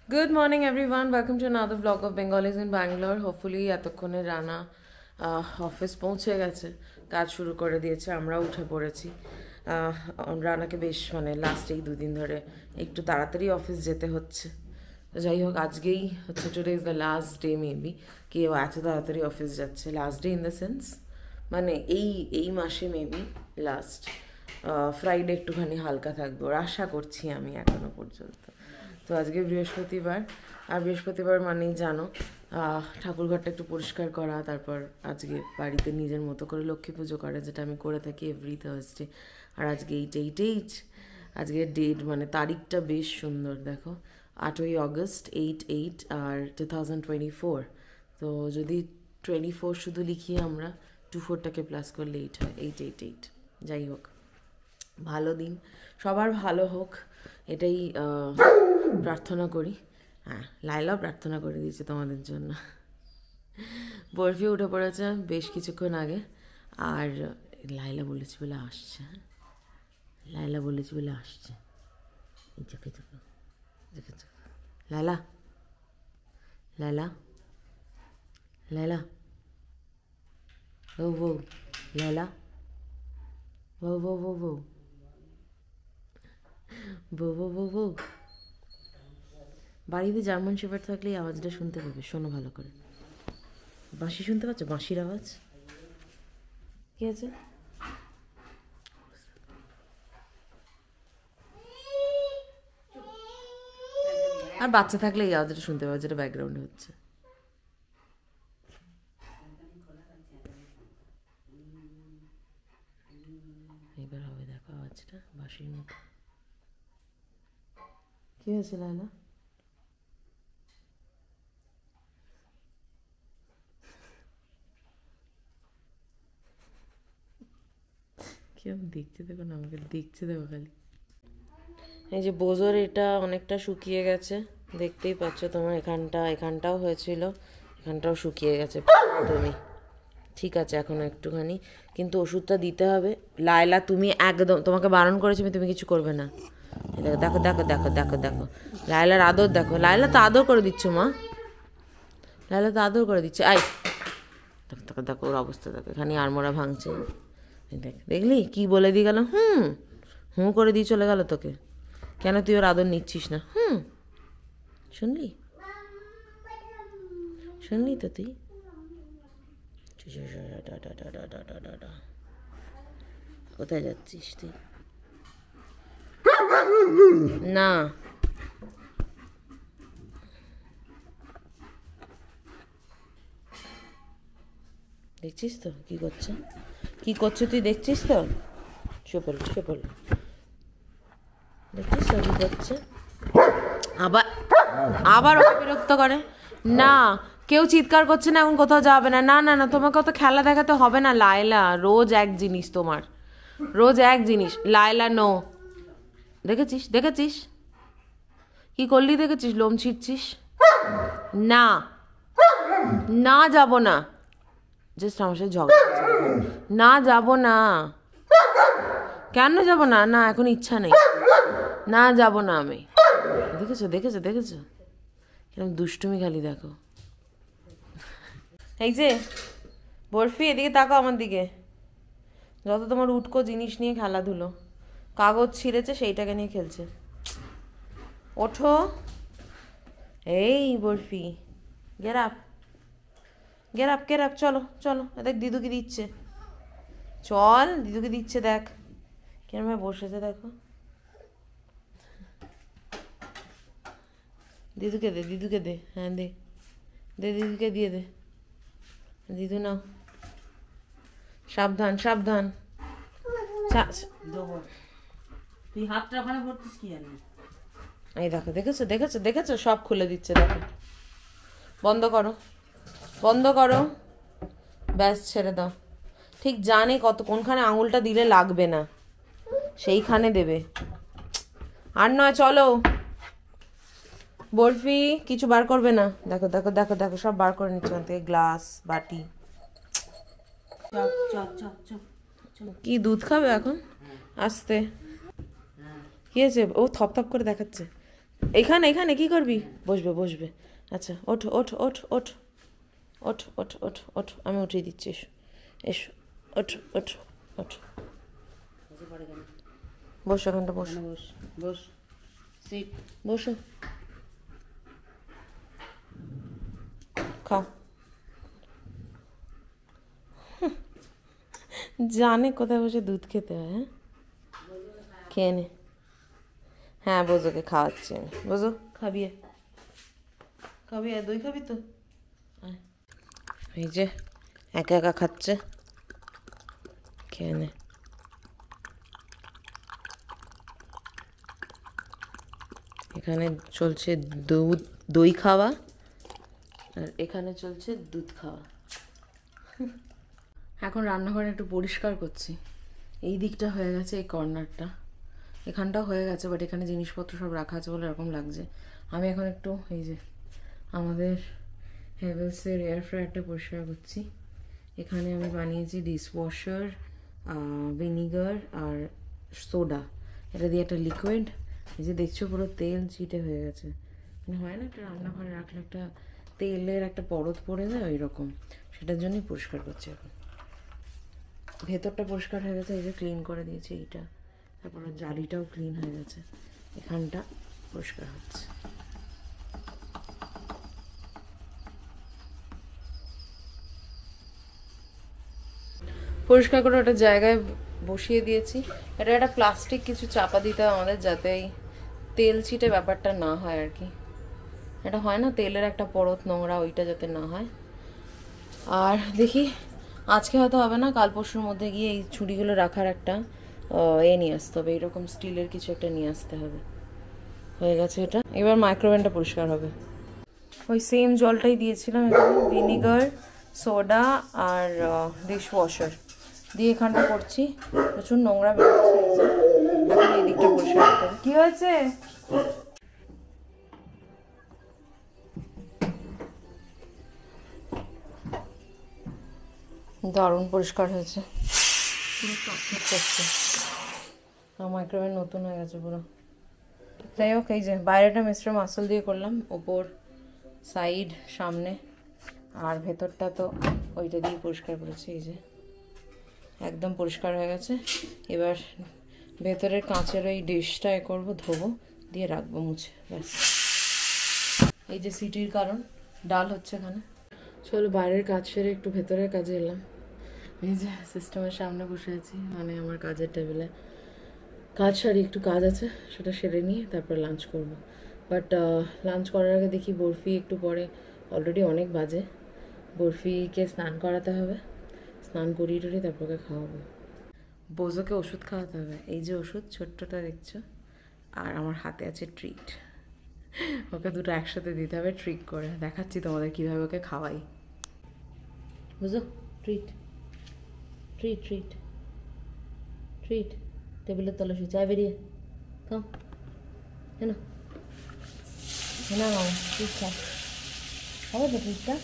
Good morning, everyone. Welcome to another vlog of Bengalis in Bangalore. Hopefully, এতক্ষণে Rana office পৌঁছে গেছে, কাজ শুরু করে দিয়েছে, আমরাও উঠে পড়েছি। রানাকে বেশ লাস্ট এই দুদিন ধরে একটু তাড়াতাড়ি অফিস যেতে হচ্ছে। তো যাই হোক, আজকেই হচ্ছে today is the last day maybe, কেউ এত তাড়াতাড়ি অফিস যাচ্ছে। Last day in the sense এই মাসে মেবি লাস্ট। ফ্রাইডে একটুখানি হালকা থাকবে ওর আশা করছি আমি এখনো পর্যন্ত। তো আজকে বৃহস্পতিবার, আর বৃহস্পতিবার মানেই জানো ঠাকুরঘরটা একটু পরিষ্কার করা, তারপর আজকে বাড়িতে নিজের মতো করে লক্ষ্মী পুজো করা, যেটা আমি করে থাকি এভরি থার্সডে। আর আজকে এইট আজকের ডেট তারিখটা বেশ সুন্দর, দেখো 8ই অগস্ট, 8 আর 2024। তো যদি 24 শুধু লিখি আমরা, 24টাকে প্লাস করলে 8 হয়, 888। যাই হোক, ভালো দিন, সবার ভালো হোক, এটাই প্রার্থনা করি। হ্যাঁ, লাইলাও প্রার্থনা করে দিয়েছে তোমাদের জন্য। বরফি উঠে পড়েছে বেশ কিছুক্ষণ আগে, আর লাইলা বলেছে বলে আসছে। লাইলা বলেছে বলে আসছে। লাইলা লাইলা লাইলা ও বউ, লাইলা বউ বউ বউ বউ বউ বউ বউ বউ। বাড়িতে জার্মান শেফার্ড থাকলে এই আওয়াজটা শুনতে পাবে, শোনো ভালো করে। বাঁশি শুনতে পাচ্ছ? বাঁশির আওয়াজ। কি আছে? আর বাচ্চা থাকলে এই আওয়াজটা শুনতে পাবে, যেটা ব্যাকগ্রাউন্ডে হচ্ছে। এবার হবে, দেখো আওয়াজটা বাঁশির মতো। কি হয়েছে লাইলা? কেউ দেখতে দেবো না, আমাকে দেখতে দেবো খালি। এই যে বোজোর এটা অনেকটা শুকিয়ে গেছে, দেখতেই পাচ্ছ তোমার। এখানটাও হয়েছিল, এখানটাও শুকিয়ে গেছে তুমি। ঠিক আছে এখনো একটুখানি, কিন্তু ওষুধটা দিতে হবে। লায়লা তুমি একদম, তোমাকে বারণ করেছি আমি, তুমি কিছু করবে না। দেখো দেখো দেখো দেখো দেখো লায়লার আদর দেখো। লায়লা তো আদর করে দিচ্ছ মা, লায়লা তো আদর করে দিচ্ছে। আই দেখো দেখো দেখো ওর অবস্থা দেখো, এখানে আড়মোড়া ভাঙছে। দেখ, দেখলি কি বলে দিয়ে গেল? হুঁ করে দিয়ে চলে গেল তোকে। কেন তুই ওর আদর নিচ্ছিস না? শুনলি? শুনলি তো তুই? কোথায় যাচ্ছিস তুই? না, দেখছিস তো কি করছে? কি করছে তুই দেখছিস তো? শুয়ে পড়ল। দেখছিস তো কি করছে? আবার ওকে বিরক্ত করে। না, কেউ চিৎকার করছে না, এখন কোথাও যাবে না। না না না, তোমাকে অত খেলা দেখাতে হবে না লায়লা, রোজ এক জিনিস তোমার, রোজ এক জিনিস। লায়লা নো, দেখেছিস কি করলি? দেখেছিস লোম ছিঁড়ছিস? না না, যাব না। জাস্ট আমার সাথে ঝগড়া। না যাব না। কেন যাব না? না এখন ইচ্ছা নেই, না যাব না আমি। দেখেছো কিরকম দুষ্টুমি খালি দেখো। এই যে বরফি, এদিকে তাকাও আমার দিকে। যত তোমার উটকো জিনিস নিয়ে খেলাধুলো, কাগজ ছিঁড়েছে সেইটাকে নিয়ে খেলছে। ওঠো, এই বরফি, গেট আপ, চলো দেখ দিদুকে দিচ্ছে, চল দিদুকে দিচ্ছে, দেখ কেরম ভাবে বসেছে দেখো। দিদুকে দে, হ্যাঁ দে দিদুকে দিয়ে দে। দিদু নাও, সাবধান। তুই হাতটা ওখানে ভরতিস কি জানি? এই দেখেছো সব খুলে দিচ্ছে দেখো। বন্ধ করো, ব্যাস ছেড়ে দাও। ঠিক জানে কোনখানে আঙুলটা দিলে লাগবে না, সেইখানে দেবে। আর নয়, চলো। বরফি কিছু বার করবে না, দেখো সব বার করে নিচ্ছে ওখান থেকে, গ্লাস বাটি। কি দুধ খাবে এখন? আস্তে। কি হয়েছে? ও থপ করে দেখাচ্ছে। এখানে এখানে কি করবি? বসবে বসবে। আচ্ছা ওঠ ওঠ ওঠ ওঠ ওঠ ওঠ ওঠ ওঠ, আমি উঠিয়ে দিচ্ছি, এসো এসো, ওঠ ওঠ ওঠ, বসো এখানটা, বসো বস বস, সিট, বসো, খাও। জানে কোথায় বসে দুধ খেতে হয়। হ্যাঁ, খেয়ে নে। হ্যাঁ বোঝোকে খাওয়াচ্ছি আমি, বোঝো খাবি? খাবি? দই খাবি তো? এই যে একা একা খাচ্ছে, খেয়ে নে। এখানে চলছে দই খাওয়া, আর এখানে চলছে দুধ খাওয়া। এখন রান্নাঘরে একটু পরিষ্কার করছি। এই দিকটা হয়ে গেছে, এই কর্নারটা, এখানটাও হয়ে গেছে, বাট এখানে জিনিসপত্র সব রাখা আছে বলে এরকম লাগছে। আমি এখন একটু এই যে আমাদের হেভেলসের এয়ার ফ্রায়ারটা পরিষ্কার করছি। এখানে আমি বানিয়েছি ডিশওয়াশার, ভিনিগার আর সোডা, এটা দিয়ে একটা লিকুইড। এই যে দেখছো পুরো তেল চিটে হয়ে গেছে, মানে হয় না একটা রান্নাঘরে রাখলে একটা তেলের একটা পরত পড়ে যায় ওই রকম, সেটার জন্যই পরিষ্কার করছি এখন। ভেতরটা পরিষ্কার হয়ে গেছে, এই যে ক্লিন করে দিয়েছি এইটা, তারপর জালিটাও ক্লিন হয়ে গেছে, এখানটা পরিষ্কার হচ্ছে। পরিষ্কার করে ওটা জায়গায় বসিয়ে দিয়েছি। এটা একটা প্লাস্টিক কিছু চাপা দিতে হবে আমাদের, যাতে এই তেল ছিটে ব্যাপারটা না হয় আর কি। এটা হয় না তেলের একটা পরত নোংরা, ওইটা যাতে না হয়। আর দেখি আজকে হয়তো হবে না, কাল পরশুর মধ্যে গিয়ে এই ছুরিগুলো রাখার একটা নিয়ে আসতে হবে, এরকম স্টিলের কিছু একটা নিয়ে আসতে হবে। হয়ে গেছে এটা, এবার মাইক্রোওভেনটা পরিষ্কার হবে। ওই সেম জলটাই দিয়েছিলাম, এখানে ভিনিগার, সোডা আর ডিশওয়াশার দিয়ে এখানটা করছি। প্রচুর নোংরা বেরোচ্ছে, এখন এই দিকটা পরিষ্কার করতে হবে। কি হয়েছে? দারুণ পরিষ্কার হয়েছে, পুরো চকচক করছে। মাইক্রোওয়েভ নতুন হয়ে গেছে পুরো। যাই হোক, এই যে বাইরেটা মিস্টার মাসল দিয়ে করলাম, ওপর সাইড সামনে, আর ভেতরটা তো ওইটা দিয়ে পরিষ্কার করেছি। এই যে একদম পরিষ্কার হয়ে গেছে। এবার ভেতরের কাঁচের ওই ডিশটা করবো, ধোবো, দিয়ে রাখবো মুছে, ব্যাস। এই যে সিটির কারণ ডাল হচ্ছে এখানে। চলো বাইরের কাজ সেরে একটু ভেতরের কাজে এলাম। এই যে সিস্টেমের সামনে বসে আছি, মানে আমার কাজের টেবিলে কাজ সারি, একটু কাজ আছে সেটা সেরে নিয়ে তারপর লাঞ্চ করব। বাট লাঞ্চ করার আগে দেখি বরফি একটু পরে, অলরেডি অনেক বাজে, বরফিকে স্নান করাতে হবে, স্নান করিয়ে টরিয়ে তারপরে খাওয়াবো। বোঝোকে ওষুধ খাওয়াতে হবে, এই যে ওষুধ ছোট্টটা দেখছো, আর আমার হাতে আছে ট্রিট, ওকে দুটো একসাথে দিতে হবে ট্রিক করে। দেখাচ্ছি তোমাদের কীভাবে ওকে খাওয়াই, বুঝো? ট্রিট ট্রিট ট্রিট ট্রিট, টেবিলের তলে শুয়ে, চায় বেরিয়ে খাও, কেন না ট্রিট খাও, খাবো তো ট্রিটটা,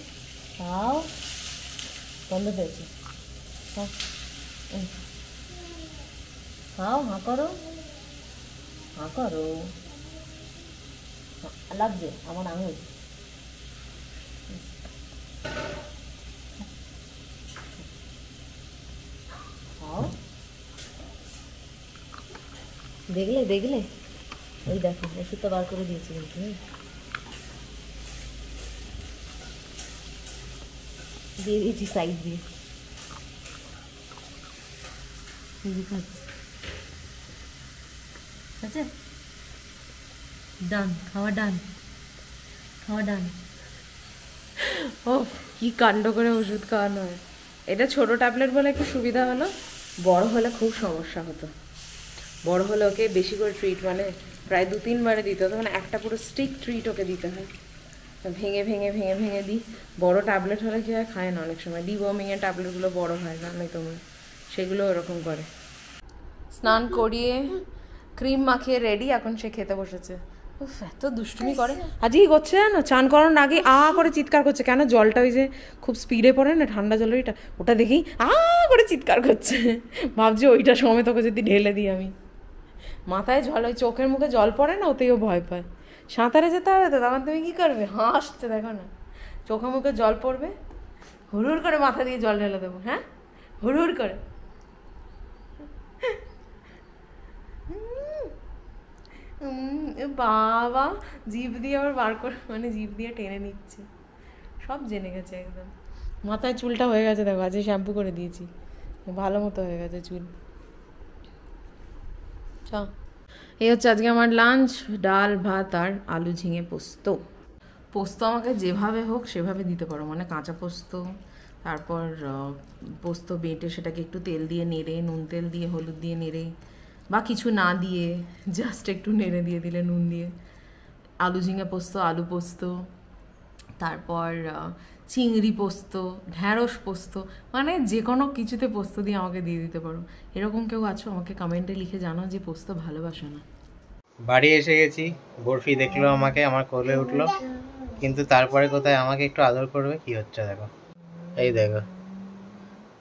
খাও, বন্ধ হয়েছে, খাও খাও, হাঁ করো, হাঁ করো, লাগছে আমার আঙুল, খাও, দেখলে দেখলে, ওই দেখো ওষুধটা বার করে দিয়েছি কিন্তু, দিয়ে দিয়েছি সাইড দিয়ে, আচ্ছা ডান, খাওয়া ডান, খাওয়া ডান। ও কি কাণ্ড করে ওষুধ খাওয়ানো হয়। এটা ছোট ট্যাবলেট বলে একটু সুবিধা হলো, বড় হলে খুব সমস্যা হতো। বড় হলে ওকে বেশি করে ট্রিট, মানে প্রায় 2-3 বারে দিতে হতো, মানে একটা পুরো স্টিক ট্রিট ওকে দিতে হয়, ভেঙে ভেঙে ভেঙে ভেঙে দিই। বড় ট্যাবলেট হলে কি হয়, খায় না অনেক সময়, ডিওয়ার্মিংয়ের ট্যাবলেটগুলো বড় হয় না, নয় তোমরা, সেগুলো ওরকম করে। স্নান করিয়ে ক্রিম মাখিয়ে রেডি, এখন সে খেতে বসেছে। উফ এত দুষ্টুমি করে, আজই করছে না, চান করানোর আগে করে চিৎকার করছে। কেন? জলটা ওই যে খুব স্পিডে পড়ে না, ঠান্ডা জলের ওইটা, ওটা দেখেই করে চিৎকার করছে। ভাবছি ওইটা সময় তোকে যদি ঢেলে দিই আমি। মাথায় জল, ওই চোখের মুখে জল পড়ে না, ওতেই ও ভয় পায়। সাঁতারে যেতে হবে তো, তখন তুমি কি করবে? হাসতে দেখো না, চোখে মুখে জল পড়বে, হুড় করে মাথা দিয়ে জল ঢেলে দেবো। হ্যাঁ, হুড় করে। বাবা, জিভ দিয়ে আবার বার করে, মানে জিভ দিয়ে টেনে নিচ্ছে। সব জেনে গেছে একদম। মাথায় চুলটা হয়ে গেছে দেখো, আজকে শ্যাম্পু করে দিয়েছি, ভালো মতো হয়ে গেছে চুল। চ, এই হচ্ছে আজকে আমার লাঞ্চ, ডাল ভাত আর আলু ঝিঙে পোস্ত। পোস্ত আমাকে যেভাবে হোক সেভাবে দিতে পারো, মানে কাঁচা পোস্ত, তারপর পোস্ত বেটে সেটাকে একটু তেল দিয়ে নেড়ে, নুন তেল দিয়ে হলুদ দিয়ে নেড়ে, বা কিছু না দিয়ে জাস্ট একটু নেড়ে দিয়ে দিলে নুন দিয়ে, আলু ঝিঙে পোস্ত, আলু পোস্ত, তারপর চিংড়ি পোস্ত, ঢ্যাঁড়স পোস্ত, মানে যে কোনো কিছুতে পোস্ত দিয়ে আমাকে দিয়ে দিতে পারো। এরকম কেউ আছো? আমাকে কমেন্টে লিখে জানাও যে পোস্ত ভালোবাসো না। বাড়ি এসে গেছি, বরফি দেখলো আমাকে, আমার কোলে উঠলো, কিন্তু তারপরে কোথায় আমাকে একটু আদর করবে, কি হচ্ছে দেখো, এই দেখো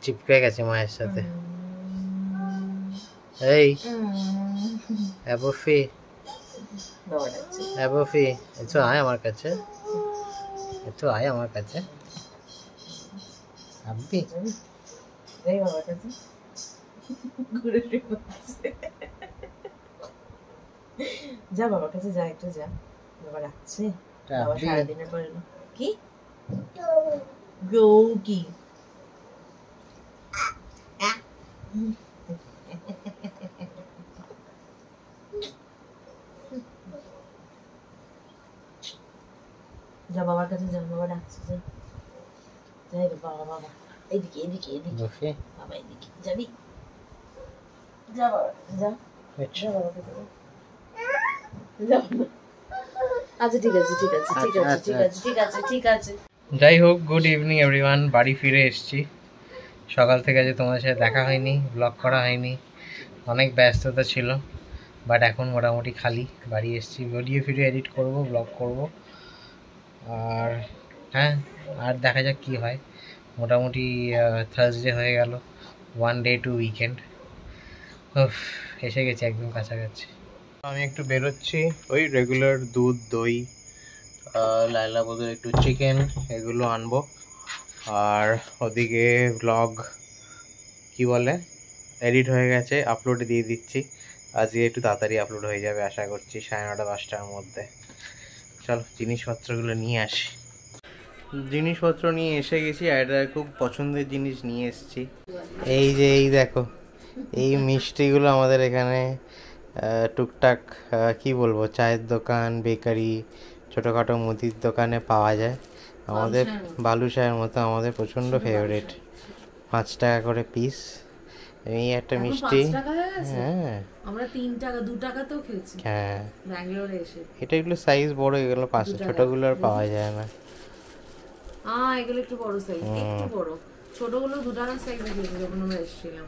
চিপকে গেছে মায়ের সাথে। এই বরফি, বরফি, একটু আয় আমার কাছে, একটু আয় আমার কাছে। আব্বি যা বাবার কাছে, যা একটু যা, বাবা রাখছে। বাবা সারাদিনের পর এলো। কি গো কি যা বাবার কাছে, যা বাবা ডাকছে, যা যাই বাবা, বাবা এদিকে এদিকে এদিকে, বাবা এদিকে যাবি, যা বাবা যা, যা বাবার কাছে যা। আচ্ছা ঠিক আছে, ঠিক আছে, ঠিক আছে, ঠিক আছে, ঠিক আছে, ঠিক আছে। যাই হোক, গুড ইভিনিং এভরিওয়ান। বাড়ি ফিরে এসেছি সকাল থেকে, যে তোমাদের সাথে দেখা হয়নি, ব্লগ করা হয়নি, অনেক ব্যস্ততা ছিল, বাট এখন মোটামুটি খালি। বাড়ি এসেছি, ভিডিও এডিট করব, ব্লগ করব, আর হ্যাঁ, আর দেখা যাক কি হয়। মোটামুটি থার্সডে হয়ে গেল, 1 ডে টু উইকেন্ড, এসে গেছি একদম কাছাকাছি। আমি একটু বেরোচ্ছি, ওই রেগুলার দুধ, দই, লাইলা বদল একটু চিকেন, এগুলো আনবো। আর ওদিকে ব্লগ কি বলে, এডিট হয়ে গেছে, আপলোডে দিয়ে দিচ্ছি। আজকে একটু তাড়াতাড়ি আপলোড হয়ে যাবে আশা করছি, 9:30 10টার মধ্যে। চলো জিনিসপত্রগুলো নিয়ে আসি। জিনিসপত্র নিয়ে এসে গেছি, আর এটা খুব পছন্দের জিনিস নিয়ে এসেছি। এই যে এই দেখো, এই মিষ্টিগুলো আমাদের এখানে টুকটাক কি বলবো, চায়ের দোকান, বেকারি, ছোটোখাটো মুদির দোকানে পাওয়া যায়। আমাদের বালুশাহের মতো আমাদের প্রচণ্ড ফেভারিট। 5 টাকা করে পিস। এই একটা মিষ্টি, হ্যাঁ আমরা 3 টাকা 2 টাকাতেও খেয়েছি হ্যাঁ, ব্যাঙ্গালোরে এসে। এটা এগুলো সাইজ বড়, এগুলো 5, ছোটগুলো আর পাওয়া যায় না। এগুলো একটু বড় সাইজ, একটু বড়, ছোটগুলো 2 টাকার সাইজে খেয়েছি যখন আমরা এসেছিলাম।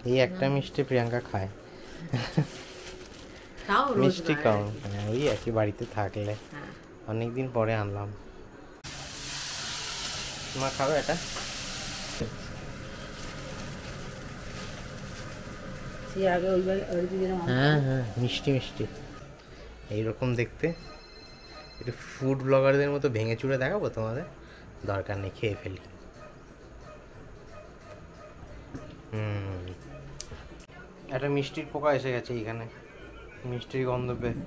এই একটা মিষ্টি প্রিয়াঙ্কা খায়, তাও মিষ্টি কম, ওই একই বাড়িতে থাকলে। হ্যাঁ, অনেকদিন পরে আনলাম। মা খাবে এটা? হ্যাঁ হ্যাঁ, মিষ্টি মিষ্টি এইরকম দেখতে। একটু ফুড ব্লগারদের মতো ভেঙে চুড়ে দেখাবো তোমাদের, দরকার নেই, খেয়ে ফেলি। একটা মিষ্টির পোকা এসে গেছে এইখানে, মিষ্টির গন্ধ পেয়ে।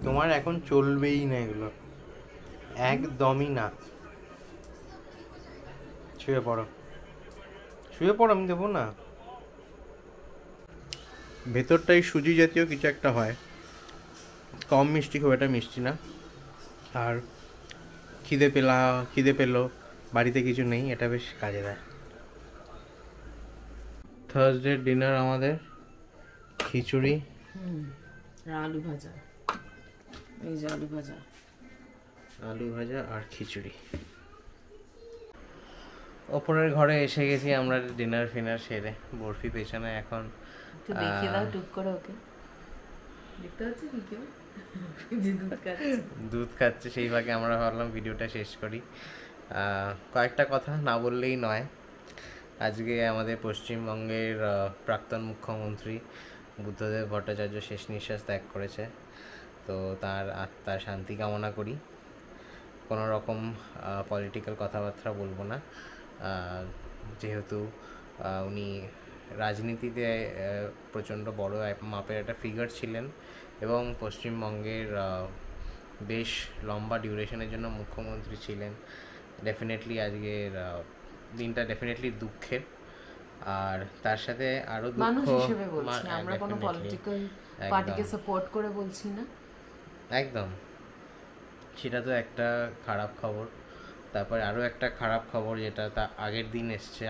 তোমার এখন চলবেই না এগুলো, একদমই না। শুয়ে পড়ো, শুয়ে পড়ো, আমি দেবো না। ভেতরটাই সুজি জাতীয় কিছু একটা হয়, কম মিষ্টি, খুব একটা মিষ্টি না। আর খিদে পেলো, বাড়িতে কিছু নেই, এটা বেশ কাজে দেয়। থার্সডে ডিনার আমাদের খিচুড়ি, আলু ভাজা, এই যে আলু ভাজা, আলু ভাজা আর খিচুড়ি। ওপরের ঘরে এসে গেছি আমরা ডিনার ফিনার সেরে। বরফি পেছনে এখন একটু দেখিয়ে দাও টুক করে ওকে, দেখতে পাচ্ছি কি কেউ দুধ খাচ্ছে, সেই ভাগে আমরা ভাবলাম ভিডিওটা শেষ করি। কয়েকটা কথা না বললেই নয়। আজকে আমাদের পশ্চিমবঙ্গের প্রাক্তন মুখ্যমন্ত্রী বুদ্ধদেব ভট্টাচার্য শেষ নিঃশ্বাস ত্যাগ করেছে। তো তার আত্মার শান্তি কামনা করি। কোনো রকম পলিটিক্যাল কথাবার্তা বলবো না, যেহেতু উনি রাজনীতিতে প্রচণ্ড বড় মাপের একটা ফিগার ছিলেন এবং পশ্চিমবঙ্গের বেশ লম্বা ডিউরেশনের জন্য মুখ্যমন্ত্রী ছিলেন। ডেফিনেটলি আজকের দিনটা ডেফিনেটলি দুঃখের। আর তার সাথে আরও মানুষ হিসেবে বলছি, আমরা কোনো পলিটিক্যাল পার্টিকে সাপোর্ট করে বলছি না। একদম, সেটা তো একটা খারাপ খবর। তারপরে আরও একটা খারাপ খবর যেটা তা আগের দিন এসছে,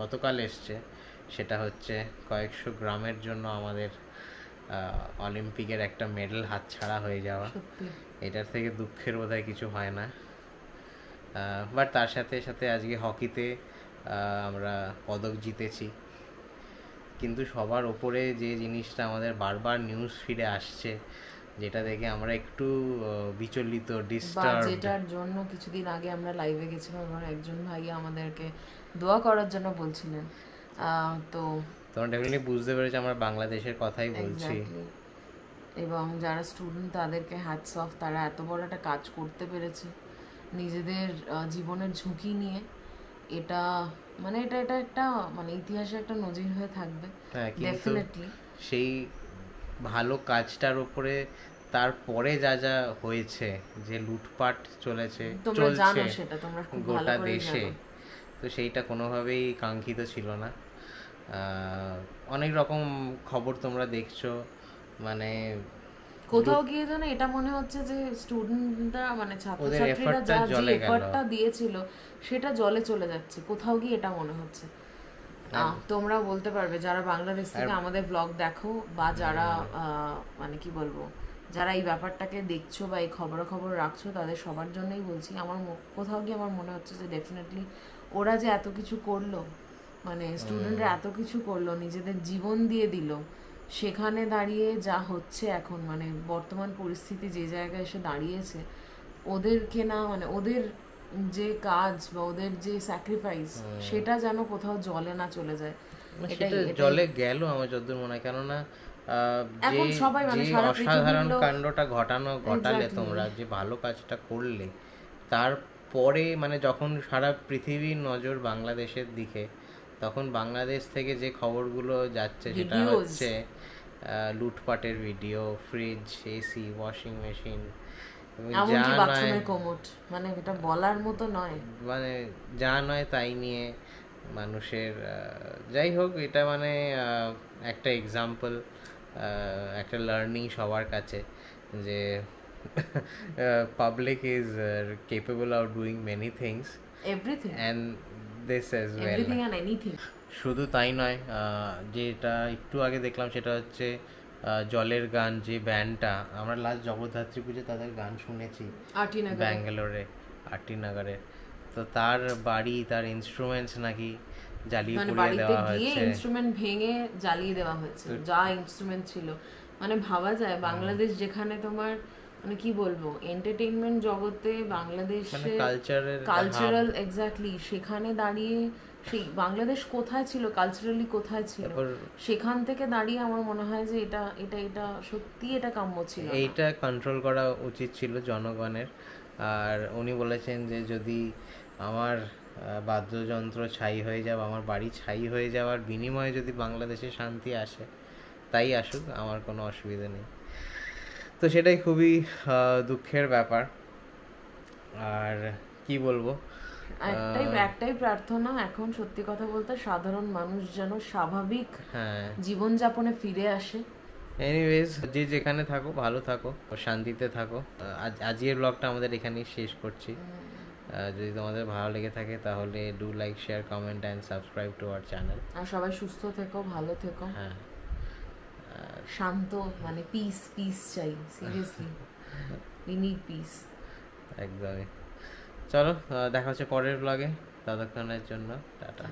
গতকাল এসছে, সেটা হচ্ছে কয়েকশো গ্রামের জন্য আমাদের অলিম্পিকের একটা মেডেল হাতছাড়া হয়ে যাওয়া। এটার থেকে দুঃখের বোধহয় কিছু হয় না। বাট তার সাথে সাথে আজকে হকিতে আমরা পদক জিতেছি, কিন্তু সবার ওপরে যে জিনিসটা আমাদের বারবার নিউজ ফিডে আসছে, যেটা দেখে আমরা একটু বিচলিত, ডিস্টার্ব, যেটার জন্য কিছুদিন আগে আমরা লাইভে গেছিলাম, আমার একজন ভাই আমাদেরকে দোয়া করার জন্য বলছিলেন। তো তোমরা ডেফিনেটলি বুঝতে পেরেছো আমরা বাংলাদেশের কথাই বলছি। এবং যারা স্টুডেন্ট তাদেরকে হ্যাটস অফ, তারা এত বড় একটা কাজ করতে পেরেছে নিজেদের জীবনের ঝুঁকি নিয়ে। এটা মানে এটা একটা মানে ইতিহাসে একটা নজির হয়ে থাকবে ডেফিনেটলি। সেই ভালো কাজটার উপরে তারপরে যা যা হয়েছে, যে লুটপাট চলছে গোটা দেশে, তো সেইটা কোনোভাবেই কাঙ্ক্ষিত ছিল না। অনেক রকম খবর তোমরা দেখছো, মানে কোথাও গিয়ে যেন এটা মনে হচ্ছে যে স্টুডেন্টরা মানে ছাত্রছাত্রীরা যা যে এফর্টটা দিয়েছিল সেটা জলে চলে যাচ্ছে, কোথাও গিয়ে এটা মনে হচ্ছে। তোমরা বলতে পারবে যারা বাংলাদেশ থেকে আমাদের ব্লগ দেখো, বা যারা মানে কি বলবো, যারা এই ব্যাপারটাকে দেখছো বা এই খবরাখবর রাখছো, তাদের সবার জন্যই বলছি, আমার কোথাও গিয়ে আমার মনে হচ্ছে যে ডেফিনেটলি ওরা যে এত কিছু করলো, মানে স্টুডেন্টরা এত কিছু করলো, নিজেদের জীবন দিয়ে দিল, সেখানে দাঁড়িয়ে যা হচ্ছে এখন, মানে বর্তমান পরিস্থিতি যে জায়গায় এসে দাঁড়িয়েছে, ওদেরকে না মানে ওদের যে কাজ বা ওদের যে স্যাক্রিফাইস, সেটা যেন কোথাও জলে না চলে যায়। সেটা জলে গেল আমার যতদূর মনে হয়, কেননা অসাধারণ কাণ্ডটা ঘটালে তোমরা, যে ভালো কাজটা করলে, তারপরে মানে যখন সারা পৃথিবীর নজর বাংলাদেশের দিকে, তখন বাংলাদেশ থেকে যে খবরগুলো যাচ্ছে সেটা হচ্ছে লুটপাটের video, fridge, AC, washing machine, মানে এটা বলার মতো নয়, মানে যা নয় তাই নিয়ে মানুষের। যাই হোক, এটা মানে একটা এক্সাম্পল, একটা লার্নিং সবার কাছে, যে public is capable of doing many things, everything and this as well. Everything and anything. শুধু তাই নয়, যেটা একটু আগে দেখলাম সেটা হচ্ছে জলের গান, যে ব্যান্ডটা আমরা লাস্ট জগদ্ধাত্রী পুজো তাদের গান শুনেছি ব্যাঙ্গালোরে, আরটি নগরে, তো তার বাড়ি, তার ইনস্ট্রুমেন্টস নাকি জ্বালিয়ে পুড়িয়ে দেওয়া হয়েছে, ইনস্ট্রুমেন্ট ভেঙে জ্বালিয়ে দেওয়া হয়েছে, যা ইনস্ট্রুমেন্ট ছিল। মানে ভাবা যায় বাংলাদেশ যেখানে তোমার মানে কি বলবো, এন্টারটেইনমেন্ট জগতে বাংলাদেশে কালচারাল, এক্স্যাক্টলি, সেখানে দাঁড়িয়ে সেই বাংলাদেশ কোথায় ছিল, কালচারালি কোথায় ছিল, সেখান থেকে দাঁড়িয়ে আমার মনে হয় যে এটা এটা এটা সত্যি এটা কাম্য ছিল, এইটা কন্ট্রোল করা উচিত ছিল জনগণের। আর উনি বলেছেন যে যদি আমার বাদ্যযন্ত্র ছাই হয়ে যাবে, আমার বাড়ি ছাই হয়ে যাওয়ার বিনিময়ে যদি বাংলাদেশে শান্তি আসে, তাই আসুক, আমার কোনো অসুবিধা নেই। তো সেটাই খুবই দুঃখের ব্যাপার। আর কি বলবো, একটাই প্রার্থনা এখন, সত্যি কথা বলতে, সাধারণ মানুষ যেন স্বাভাবিক জীবনযাপনে ফিরে আসে। এনিওয়েজ, যে যেখানে থাকো ভালো থাকো, শান্তিতে থাকো। আজকের ব্লগটা আমাদের এখানেই শেষ করছি। যদি তোমাদের ভালো লেগে থাকে তাহলে do like, share, comment and subscribe to our channel. আর সবাই সুস্থ থেকো, ভালো থেকো, শান্ত, মানে পিস চাই, সিরিয়াসলি উই নিড পিস। একদমই। চলো, দেখা হচ্ছে পরের ব্লগে, ততক্ষণের জন্য টাটা।